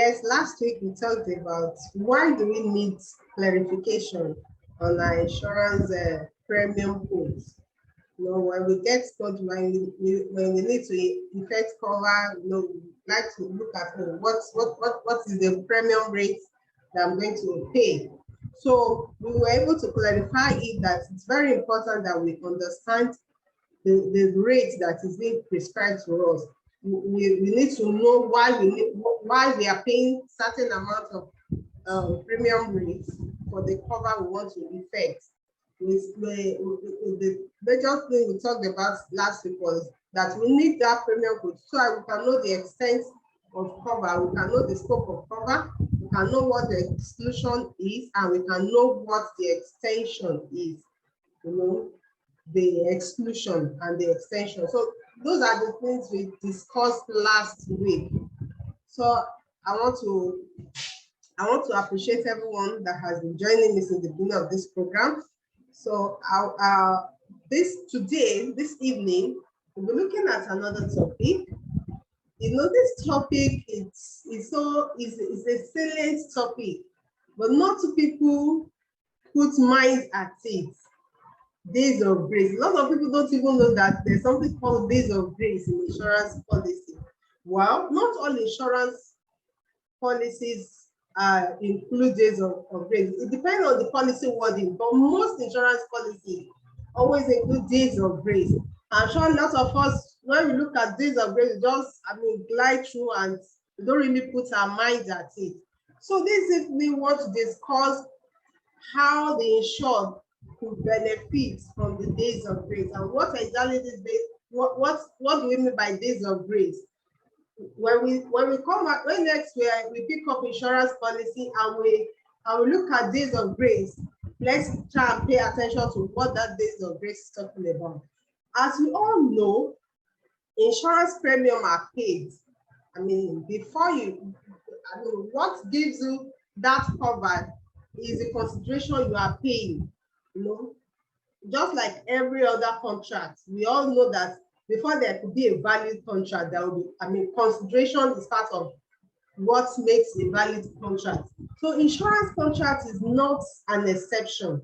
Yes, last week we talked about why do we need clarification on our insurance premium quotes. You know, when we get quote, when we need to effect cover, you know, we like to look at what is the premium rate that I'm going to pay. So we were able to clarify it that it's very important that we understand the rate that is being prescribed to us. We need to know why we are paying certain amount of premium rates for the cover we want to effect. The major thing we talked about last week was that we need that premium code so that we can know the extent of cover, we can know the scope of cover, we can know what the exclusion is, and we can know what the extension is. You know, the exclusion and the extension. So those are the things we discussed last week. So I want to appreciate everyone that has been joining me since the beginning of this program. So this evening, we'll be looking at another topic. You know, this topic is a salient topic, but not two people put mind at it. Days of grace. A lot of people don't even know that there's something called days of grace in insurance policy. Well, not all insurance policies include days of grace. It depends on the policy wording, but most insurance policies always include days of grace. I'm sure a lot of us, when we look at days of grace, just glide through and we don't really put our mind at it. So this is we want to discuss how the insured could benefit from the days of grace and what exactly this days, what do we mean by days of grace? When we come back, when next we pick up insurance policy and we look at days of grace, let's try and pay attention to what that days of grace is talking about. As we all know, insurance premium are paid. What gives you that cover is the consideration you are paying. You know, just like every other contract, we all know that before there could be a valid contract, there will be, consideration is part of what makes a valid contract. So insurance contract is not an exception.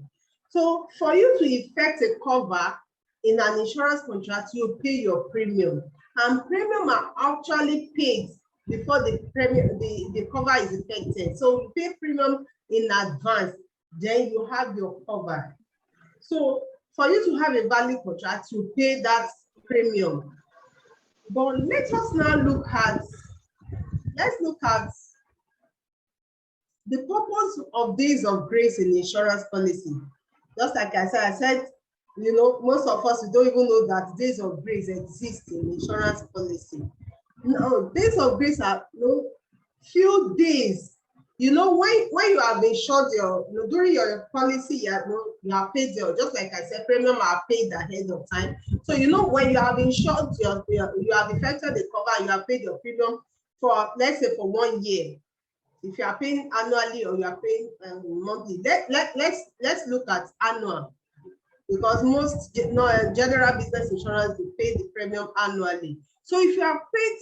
So for you to effect a cover in an insurance contract, you pay your premium, and premium are actually paid before the cover is effected. So you pay premium in advance, then you have your cover. So for you to have a valid contract, you pay that premium. But let us now look at the purpose of days of grace in insurance policy. Just like I said, you know, most of us, we don't even know that days of grace exist in insurance policy. No, days of grace are few days. You know, when you have insured during your policy, you have paid just like I said, premium are paid ahead of time. So you know, when you have insured you have effected the cover, you have paid your premium for, let's say, for 1 year. If you are paying annually or you are paying monthly, let's look at annual, because most general business insurance will pay the premium annually. So if you have paid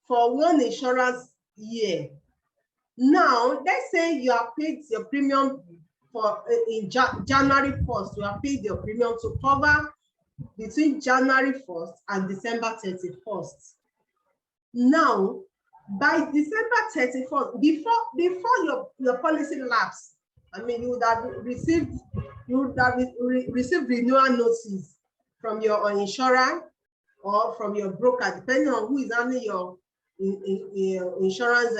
for one insurance year, now let's say you have paid your premium for in January 1st, you have paid your premium to cover between January 1st and December 31st. Now, by December 31st, before your policy lapse, you would have received renewal notice from your insurer or from your broker, depending on who is handling your insurance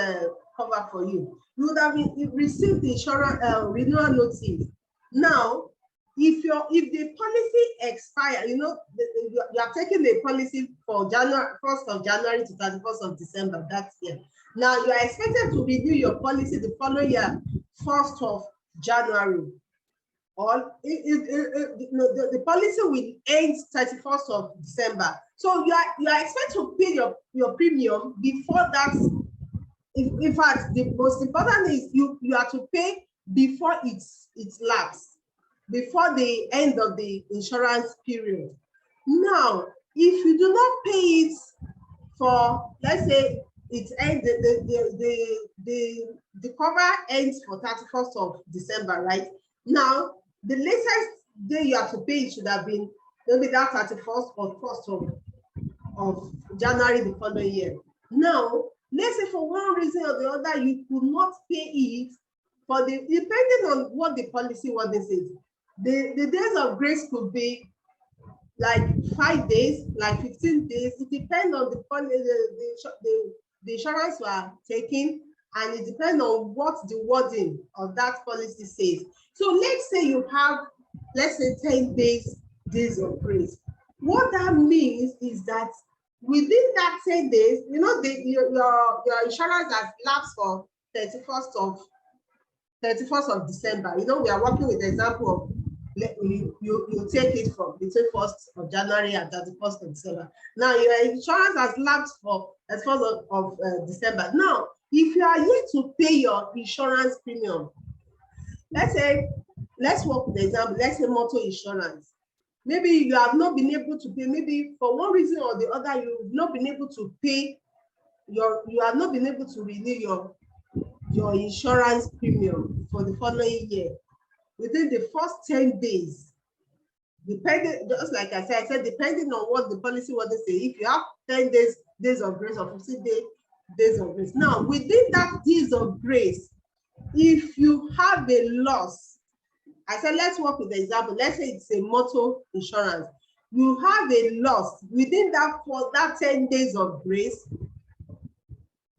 cover for you. You would have received the insurance renewal notice. Now, if the policy expires, you are taking the policy for 1st of January to 31st of December that year. Now you are expected to renew your policy the following year, 1st of January. Or the policy will end 31st of December. So you are expected to pay your premium before that. In fact, the most important is you are to pay before it's lapsed, before the end of the insurance period. Now, if you do not pay it for, let's say, it ends, the cover ends for 31st of December, right? Now, the latest day you have to pay should have been maybe that 31st or 1st of January the following year. Now, let's say for one reason or the other, you could not pay it for the, depending on what the policy wording says, the days of grace could be like 5 days, like 15 days. It depends on the insurance you are taking, and it depends on what the wording of that policy says. So let's say you have, let's say 10 days of grace. What that means is that within that 10 days, you know, your insurance has lapsed for 31st of December. You know, we are working with the example of you take it from between 1st of January and 31st of December. Now your insurance has lapsed for 1st of December. Now, if you are yet to pay your insurance premium, let's work with the example. Let's say motor insurance. Maybe you have not been able to pay. Maybe for one reason or the other, you've not been able to pay you have not been able to renew your insurance premium for the following year within the first 10 days. Depending, just like I said, depending on what the policy was to say, if you have 10 days of grace or 15 days of grace. Now, within that days of grace, if you have a loss, I said, let's work with the example. Let's say it's a motor insurance. You have a loss within that 10 days of grace.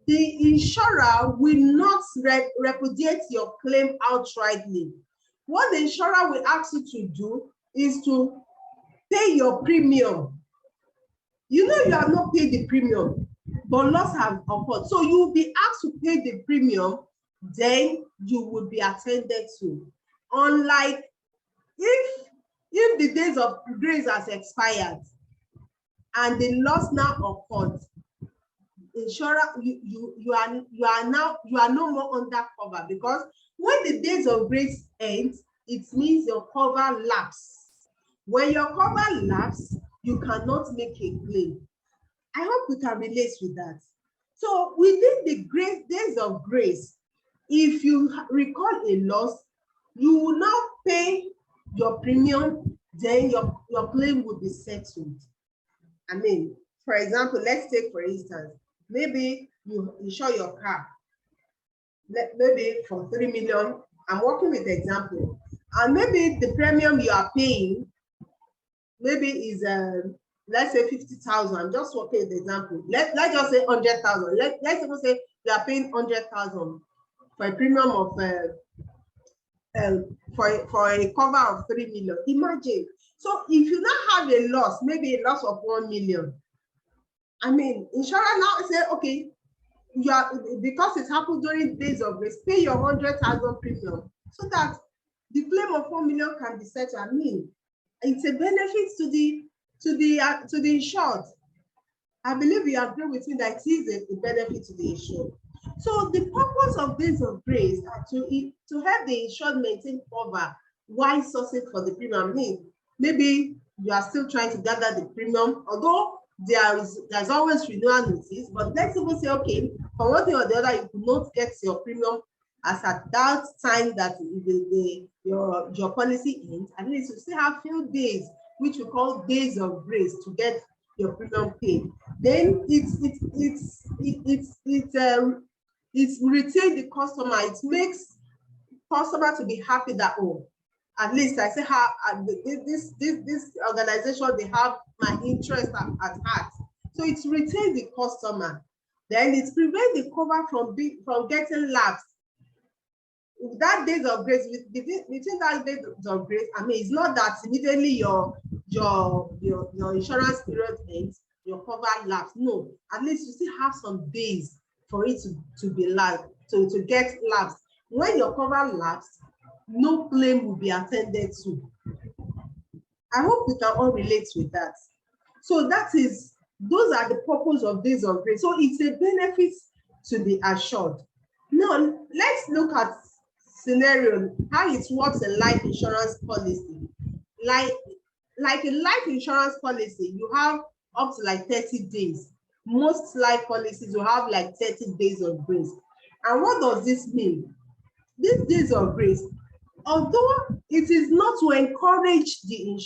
The insurer will not repudiate your claim outrightly. What the insurer will ask you to do is to pay your premium. You know you have not paid the premium, but loss have occurred. So you will be asked to pay the premium, then you will be attended to. Unlike if the days of grace has expired and the loss now occurred, insurer, you are no more under cover, because when the days of grace ends, it means your cover lapse. When your cover lapse, you cannot make a claim. I hope we can relate with that. So within the days of grace, if you record a loss, you will not pay your premium, then your claim will be settled. I mean, for example, let's take for instance, maybe you insure your car, maybe for 3 million. I'm working with the example, and maybe the premium you are paying maybe is let's say 50,000. I'm just working with the example. Let's just say 100,000. Let's even say you are paying 100,000 for a premium of for a cover of 3 million. Imagine. So if you now have a loss, maybe a loss of 1 million. I mean, insurer now say, okay, you are, because it happened during days of grace, pay your 100,000 premium so that the claim of 1 million can be settled. I mean, it's a benefit to the insured. I believe you agree with me that it is a benefit to the insured. So the purpose of days of grace are to help the insured maintain cover while sourcing for the premium. I mean, maybe you are still trying to gather the premium, although there's always renewal notice, but let's even say, okay, for one thing or the other, you could not get your premium as at that time that your policy ends. At least you still have few days, which we call days of grace, to get your premium paid. Then it's retain the customer. It makes customer to be happy that, oh, at least I say how this organization, they have my interest at heart. So it's retain the customer. Then it prevents the cover from getting lapsed. That days of grace, between that days of grace, I mean, it's not that immediately your insurance period ends, your cover lapsed. No, at least you still have some days for it to be lapsed, to get lapsed. When your cover lapsed, no claim will be attended to. I hope we can all relate with that. So those are the purpose of days of grace. So it's a benefit to the assured. Now let's look at scenario, how it works in life insurance policy. Like a life insurance policy, you have up to like 30 days most life policies will have like 30 days of grace. And what does this mean? These days of grace, although it is not to encourage the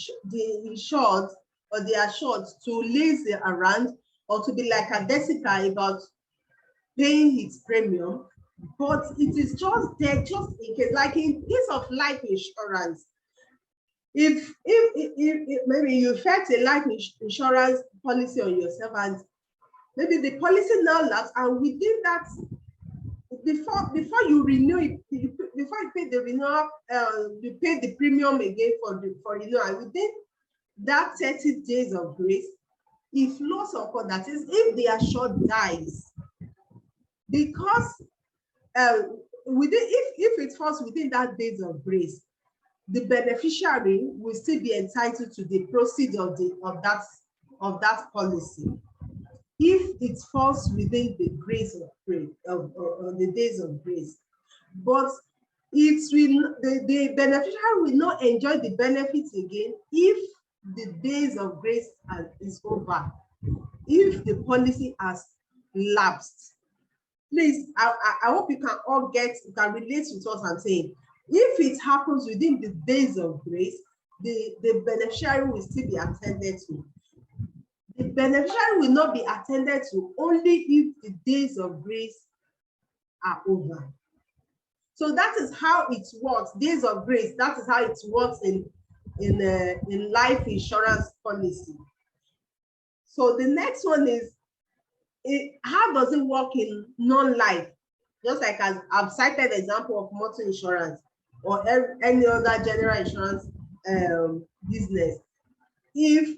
insured or the assured to lazy around or to be like a Jessica about paying his premium, but it is just there just in case, like in case of life insurance. If maybe you effect a life insurance policy on yourself and maybe the policy now lapses, and within that, before you renew it, before you pay the renewal, you pay the premium again for renewal, and within that 30 days of grace, if loss occur, that is, if the assured dies, because if it falls within that days of grace, the beneficiary will still be entitled to the proceeds of that policy. If it falls within the grace of grace of the days of grace, but the beneficiary will not enjoy the benefits again if the days of grace is over, if the policy has lapsed. Please, I hope you can all can relate with what I'm saying. If it happens within the days of grace, the beneficiary will still be attended to. The beneficiary will not be attended to only if the days of grace are over. So that is how it works. Days of grace, that is how it works in life insurance policy. So the next one is, how does it work in non-life? Just like as I've cited the example of motor insurance or any other general insurance business. It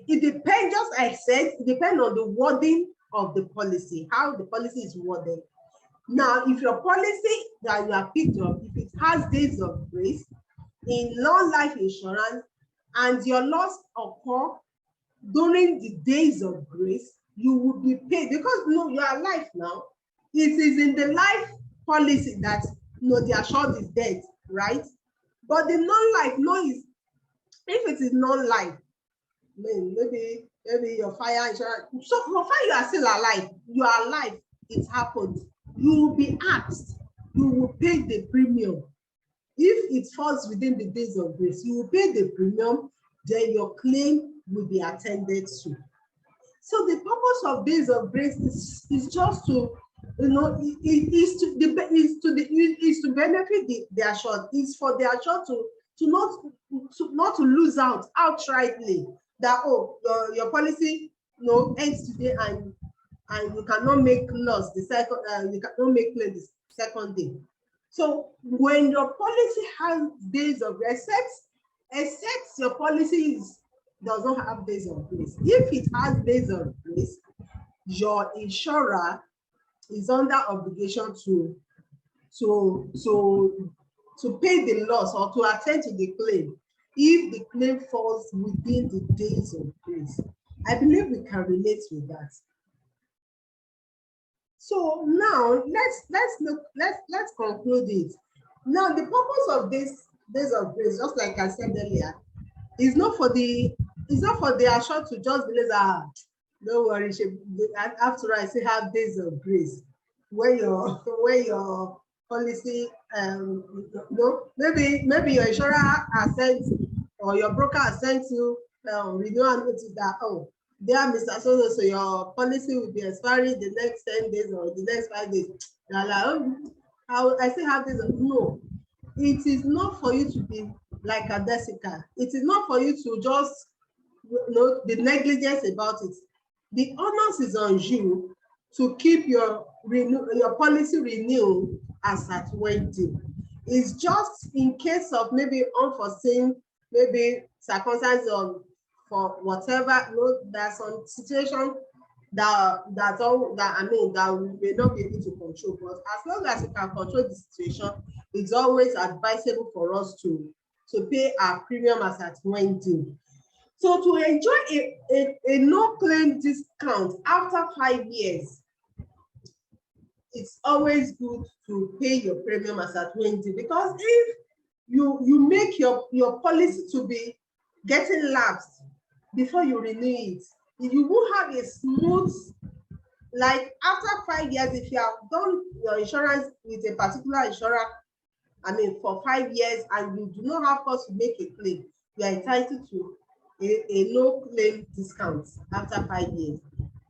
depends, just like I said, it depends on the wording of the policy, how the policy is worded. Now, if your policy that you have picked up, if it has days of grace in non-life insurance and your loss occur during the days of grace, you will be paid, because you are alive now. It is in the life policy that the assured is dead, right? But the non-life, is, if it is non-life, maybe your fire insurance. So for fire, you are still alive. You are alive. It happened. You will be asked. You will pay the premium. If it falls within the days of grace, you will pay the premium. Then your claim will be attended to. So the purpose of days of grace is just to, is to benefit the assured. Is for the assured to not to lose out outrightly. That your policy ends today and you cannot make loss the second, you cannot make claim the second day. So when your policy has days of grace, except your policy does not have days of grace. If it has days of grace, your insurer is under obligation to pay the loss or to attend to the claim if the claim falls within the days of grace. I believe we can relate with that. So now let's conclude it. Now the purpose of this days of grace, just like I said earlier, is not for the assured to just believe that don't worry, after I still have days of grace. When your policy, maybe your insurer has sent or your broker has sent you renewal notice that, dear Mr. So your policy will be expiring the next 10 days or the next 5 days. I still have this. No, it is not for you to be like a Jessica. It is not for you to just be negligent about it. The onus is on you to keep your policy renewed as at when due. It's just in case of maybe unforeseen, maybe circumstances for whatever. There's some situation that we may not be able to control. But as long as you can control the situation, it's always advisable for us to pay our premium as at when due. So to enjoy a no-claim discount after 5 years, it's always good to pay your premium as at when due, because if you make your policy to be getting lapsed before you renew it, you will have a smooth Like after 5 years, if you have done your insurance with a particular insurer, for 5 years, and you do not have cause to make a claim, you are entitled to a no claim discount after 5 years.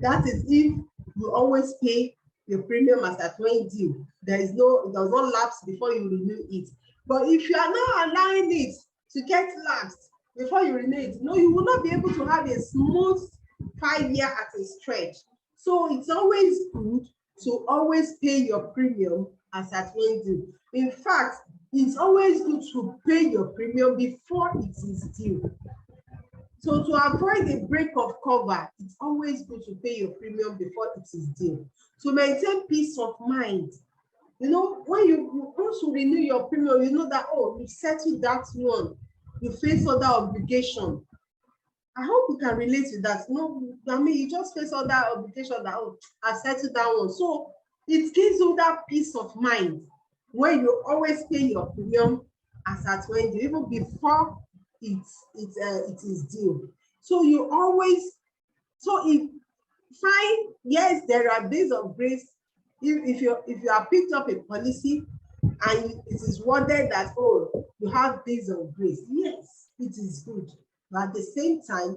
That is if you always pay your premium as at when due. It does not lapse before you renew it. But if you are not allowing it to get lapsed before you renew it, no, you will not be able to have a smooth 5 year at a stretch. So it's always good to always pay your premium as at when due. In fact, it's always good to pay your premium before it is due. So to avoid a break of cover, it's always good to pay your premium before it is due. To maintain peace of mind. You know, when you once you renew your premium, you know that, oh, you settled that one, you face other obligation. I hope you can relate to that. No, you just face other obligation that, oh, I've settled that one. So it gives you that peace of mind when you always pay your premium as at when due, even before it is due. So you always, if fine, yes, there are days of grace. If you have picked up a policy and it is worded that, oh, you have days of grace, yes, it is good. But at the same time,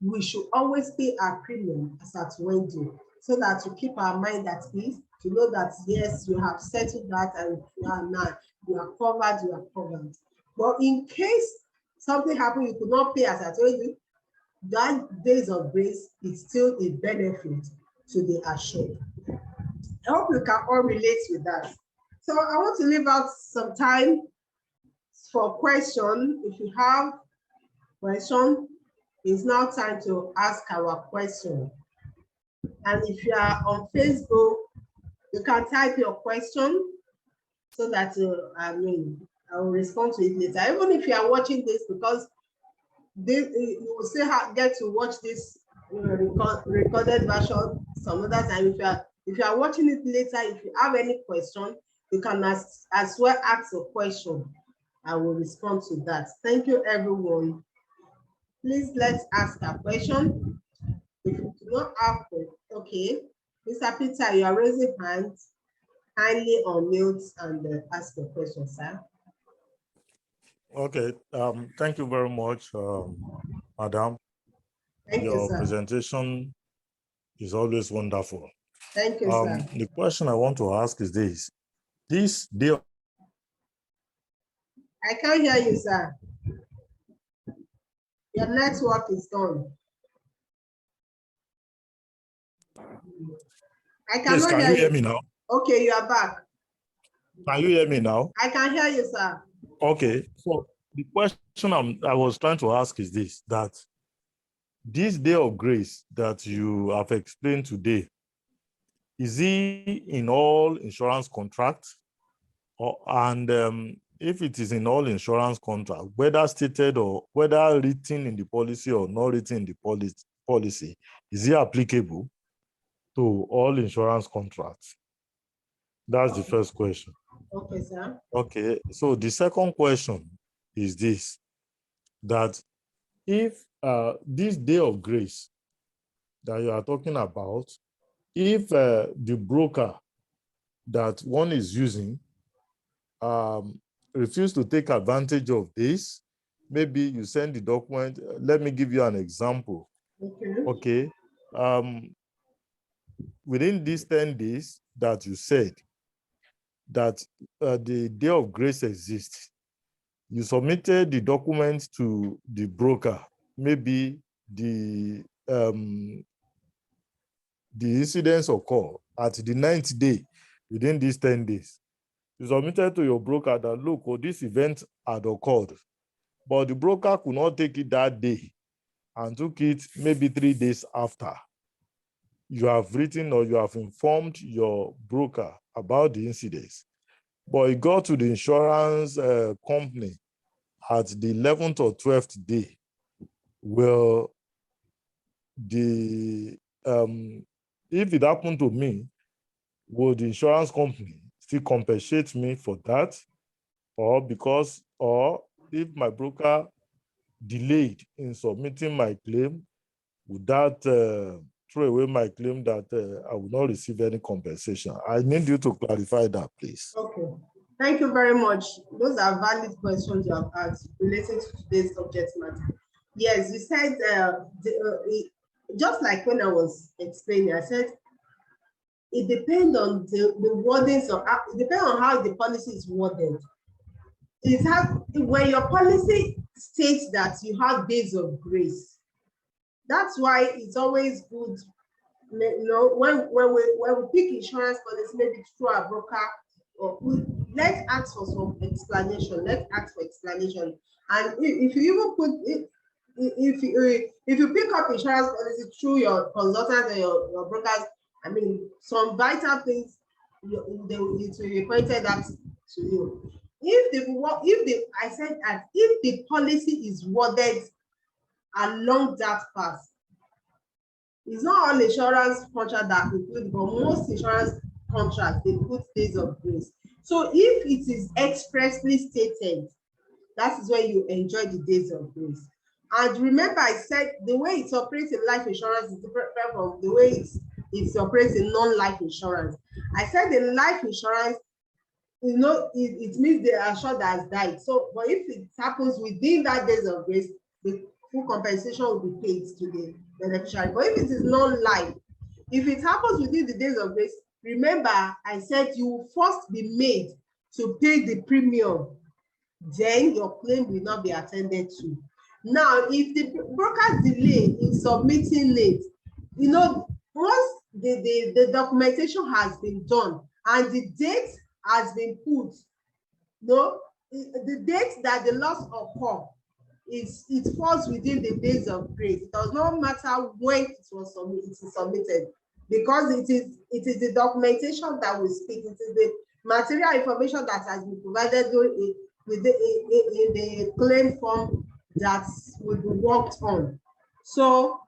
we should always pay our premium as at when due, so that to keep our mind at peace, to know that yes, you have settled that and you are covered. But in case something happened, you could not pay as at when due, that days of grace is still a benefit to the assured. I hope you can all relate with that. So I want to leave out some time for question. If you have question, it's now time to ask our question. And if you are on Facebook, you can type your question so that I will respond to it later. Even if you are watching this, because you will still get to watch this recorded version some other time. If you are watching it later, if you have any question, you can as well ask a question. I will respond to that. Thank you, everyone. Please let's ask a question. If you do not have, okay, Mr. Peter, you are raising hands. Kindly unmute and ask your question, sir. Okay, thank you very much, Madam. Thank you, sir. Presentation is always wonderful. Thank you, sir. The question I want to ask is this day. I can't hear you, sir. Your network is gone. I cannot Yes, can you hear me now? Okay, you are back. Can you hear me now? I can hear you, sir. Okay, so the question I was trying to ask is that this day of grace that you have explained today, is it in all insurance contracts? And if it is in all insurance contracts, whether stated or whether written in the policy or not written in the policy, is it applicable to all insurance contracts? That's the first question. Okay, sir. Okay, so the second question is that if this day of grace that you are talking about, if the broker that one is using refuse to take advantage of this, maybe you send the document. Let me give you an example. Okay. Within these 10 days that you said that the day of grace exists, you submitted the document to the broker. Maybe the incidents occur at the 9th day within these 10 days. You submitted to your broker that, look, this event had occurred, but the broker could not take it that day and took it maybe 3 days after. You have written or you have informed your broker about the incidents, but it got to the insurance company at the 11th or 12th day. Well, if it happened to me, would the insurance company still compensate me for that? Or if my broker delayed in submitting my claim, would that throw away my claim that I will not receive any compensation. I need you to clarify that, please. Okay. Thank you very much. Those are valid questions you have asked relating to today's subject matter. Yes, you said, just like when I was explaining, I said, it depends on the wordings, it depends on how the policy is worded. When your policy states that you have days of grace, that's why it's always good, you know, when we pick insurance policy, maybe through a broker, or let's ask for some explanation. Let's ask for explanation. And if you even put it, if you pick up insurance policy through your consultants and your brokers, I mean, some vital things it will be pointed out to you. I said that if the policy is worded along that path, it's not all insurance contract that include, but most insurance contracts they put days of grace. So if it is expressly stated, that is when you enjoy the days of grace. And remember, I said the way it operates in life insurance is different from the way it operates in non-life insurance. I said in life insurance, you know, it means the assured has died. So, but if it happens within that days of grace, the full compensation will be paid to the beneficiary. But if it is non-life, if it happens within the days of grace, remember I said you will first be made to pay the premium, then your claim will not be attended to. Now, if the broker delay in submitting it, you know, once the documentation has been done and the date has been put, no, the date that the loss occur it falls within the days of grace. It does not matter when it was submitted, because it is the documentation that will speak. It is the material information that has been provided in the claim form that will be worked on. So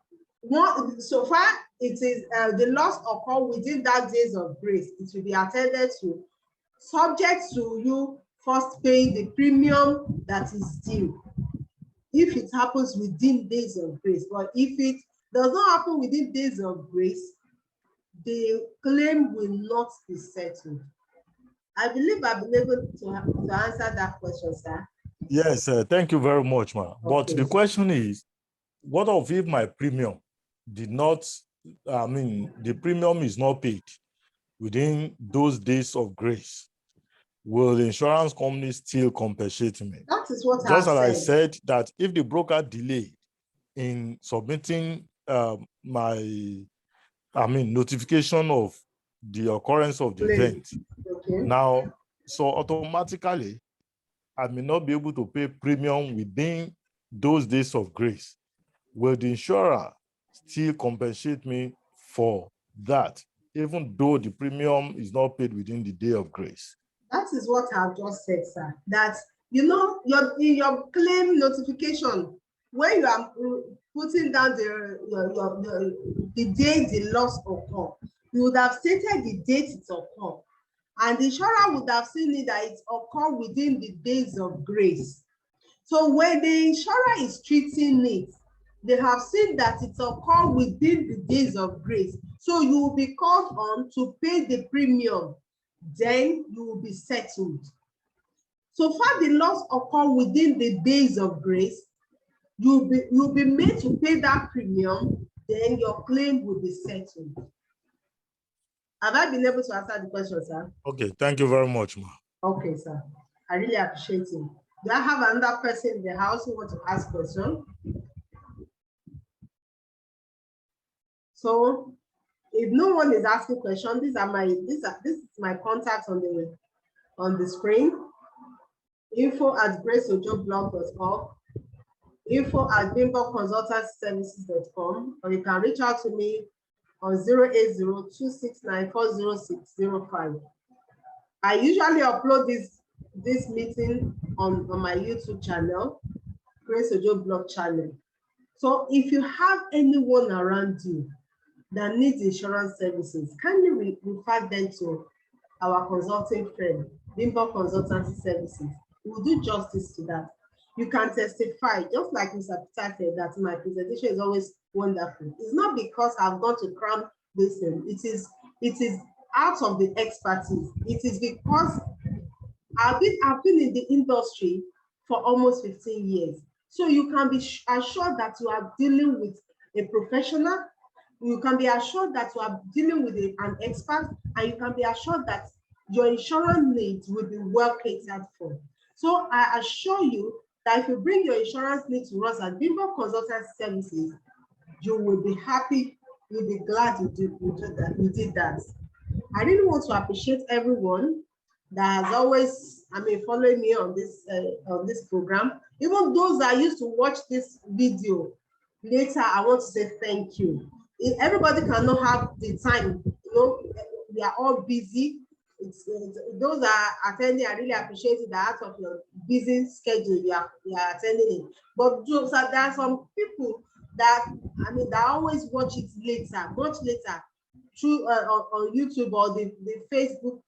so far it is the loss occur within that days of grace. It will be attended to, subject to you first paying the premium that is due, if it happens within days of grace. But if it does not happen within days of grace, the claim will not be settled. I believe I've been able to answer that question, sir. Yes, thank you very much, ma. Okay. But the question is, what if my premium did not, I mean, the premium is not paid within those days of grace? Will the insurance company still compensate me? That is what just as I said, that if the broker delayed in submitting my notification of the occurrence of the event, now, so automatically, I may not be able to pay premium within those days of grace. Will the insurer still compensate me for that, even though the premium is not paid within the day of grace? That is what I've just said, sir. That, you know, in your claim notification, when you are putting down the date the loss occur, you would have stated the date it occurred, and the insurer would have seen it that it occurred within the days of grace. So when the insurer is treating it, they have seen that it occurred within the days of grace. So you will be called on to pay the premium, then you will be settled. So far the loss occur within the days of grace, you'll be made to pay that premium, then your claim will be settled. Have I been able to answer the question, sir? Okay, thank you very much, ma. Okay, sir. I really appreciate it. Do I have another person in the house who wants to ask a question? So if no one is asking questions, this is my contact on the screen. info@graceojoblog.com, info@bimboconsultancyservices.com, or you can reach out to me on 080-269-40605. I usually upload this meeting on my YouTube channel, Grace Ojo Blog channel. So if you have anyone around you that needs insurance services, kindly refer them to our consulting firm, Bimbo Consultancy Services. We'll do justice to that. you can testify, just like Mr. Peter said, that my presentation is always wonderful. It's not because I've gone to cram this in. It is out of the expertise. It is because I've been in the industry for almost 15 years. So you can be assured that you are dealing with a professional. You can be assured that you are dealing with an expert, and you can be assured that your insurance needs will be well catered for. So I assure you that if you bring your insurance needs to us at Bimbo Consultant Services, you will be happy, you'll be glad you did that. I really want to appreciate everyone that has always, following me on this program. Even those that used to watch this video later, I want to say thank you. Everybody cannot have the time, we are all busy. Those that are attending, I really appreciate it, that out of your busy schedule you are attending it. But there are some people that that always watch it later, much later, through on YouTube or the Facebook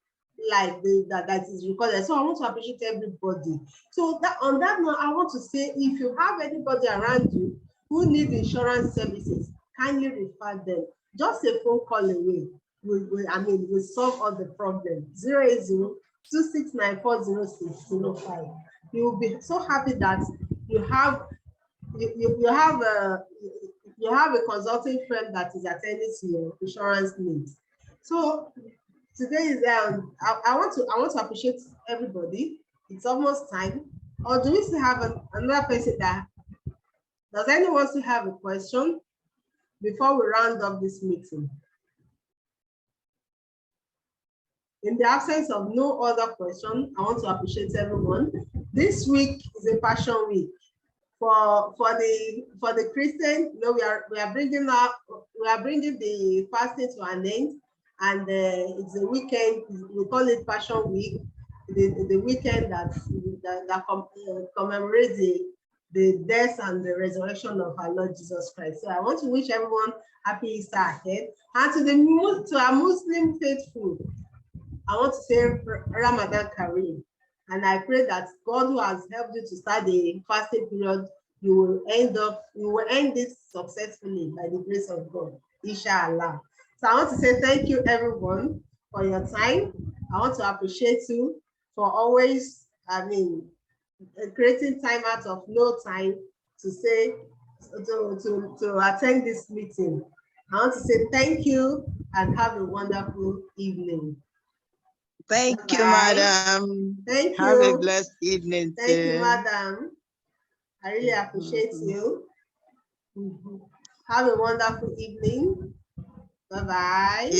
live that is recorded. So I want to appreciate everybody. So on that note, I want to say, if you have anybody around you who needs insurance services, kindly refer them. Just a phone call away. We'll solve all the problems. 080-2694-0605. You will be so happy that you have a consulting firm that is attending to your insurance needs. So today is I want to appreciate everybody. It's almost time. Or do we still have another person that does anyone still have a question before we round up this meeting? In the absence of no other question, I want to appreciate everyone. This week is a Passion Week. For the Christian, we are bringing the fasting to an end, and it's a weekend. We call it Passion Week, the weekend that commemorates the death and the resurrection of our Lord Jesus Christ. So I want to wish everyone happy Easter ahead, and to our Muslim faithful, I want to say Ramadan Kareem. And I pray that God, who has helped you to start the fasting period, you will end this successfully by the grace of God, inshallah. So I want to say thank you, everyone, for your time. I want to appreciate you for always, creating time out of no time to attend this meeting. I want to say thank you and have a wonderful evening. Thank you, madam. Thank you. Have a blessed evening. Thank you, madam. I really appreciate you. Have a wonderful evening. Bye-bye.